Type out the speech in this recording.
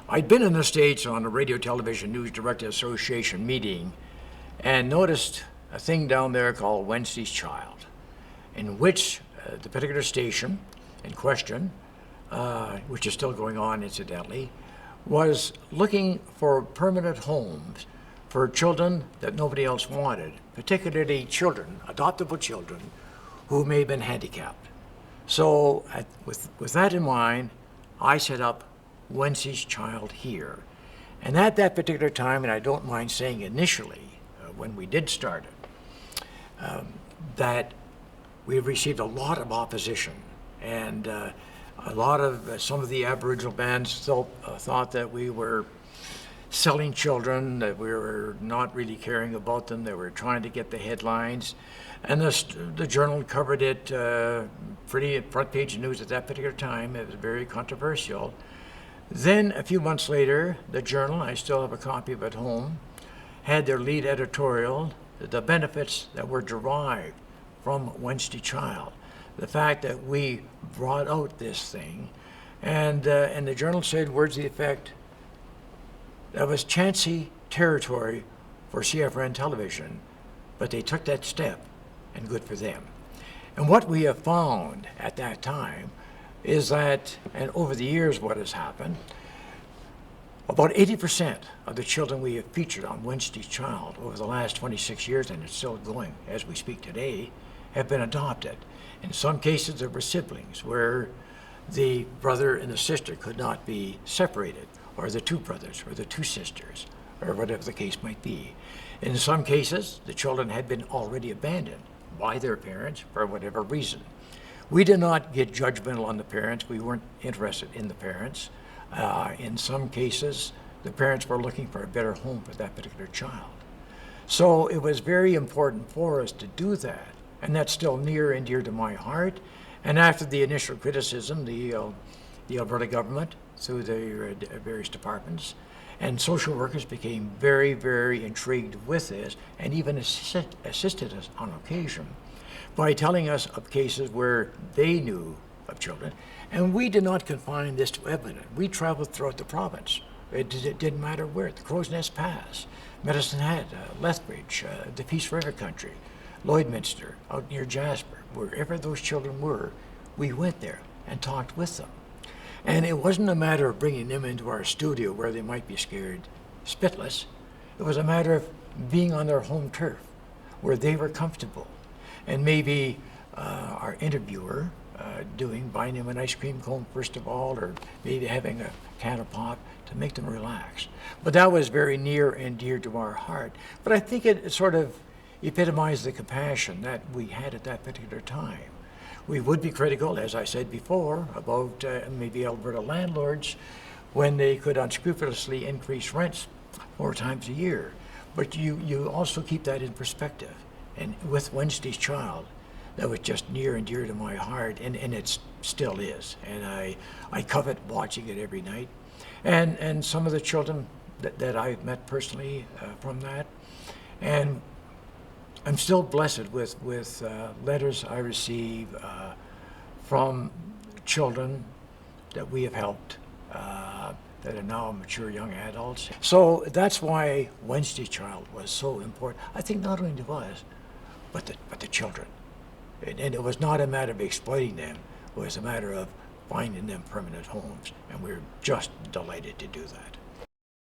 I'd been in the States on a Radio Television News Director Association meeting and noticed a thing down there called Wednesday's Child, in which the particular station in question, which is still going on incidentally, was looking for permanent homes for children that nobody else wanted, particularly children, adoptable children, who may have been handicapped. So with that in mind, I set up Wednesday's Child here. And at that particular time, and I don't mind saying initially, when we did start it, that we received a lot of opposition. And some of the Aboriginal bands thought that we were selling children, that we were not really caring about them, that we were trying to get the headlines. And the Journal covered it pretty front page news at that particular time. It was very controversial. Then a few months later, the Journal, I still have a copy of it at home, had their lead editorial, the benefits that were derived from Wednesday Child. The fact that we brought out this thing, and the Journal said, words to the effect, that was chancy territory for CFRN television, but they took that step, and good for them. And what we have found at that time is that, and over the years what has happened, about 80% of the children we have featured on Wednesday's Child over the last 26 years, and it's still going as we speak today, have been adopted. In some cases there were siblings where the brother and the sister could not be separated, or the two brothers or the two sisters, or whatever the case might be. In some cases, the children had been already abandoned by their parents for whatever reason. We did not get judgmental on the parents. We weren't interested in the parents. In some cases, the parents were looking for a better home for that particular child. So it was very important for us to do that, and that's still near and dear to my heart. And after the initial criticism, the Alberta government, through the various departments, and social workers became very, very intrigued with this, and even assisted us on occasion by telling us of cases where they knew of children. And we did not confine this to Edmonton. We traveled throughout the province. It didn't matter where. The Crow's Nest Pass, Medicine Hat, Lethbridge, the Peace River Country, Lloydminster, out near Jasper, wherever those children were, we went there and talked with them. And it wasn't a matter of bringing them into our studio where they might be scared spitless. It was a matter of being on their home turf, where they were comfortable. And maybe our interviewer buying them an ice cream cone first of all, or maybe having a can of pop to make them relax. But that was very near and dear to our heart. But I think it sort of epitomized the compassion that we had at that particular time. We would be critical, as I said before, about maybe Alberta landlords when they could unscrupulously increase rents 4 times a year. But you also keep that in perspective. And with Wednesday's Child, that was just near and dear to my heart, and it still is. And I covet watching it every night. And some of the children that I've met personally from that. And I'm still blessed with letters I receive from children that we have helped that are now mature young adults. So that's why Wednesday Child was so important. I think not only to us, but the children. And it was not a matter of exploiting them. It was a matter of finding them permanent homes. And we're just delighted to do that.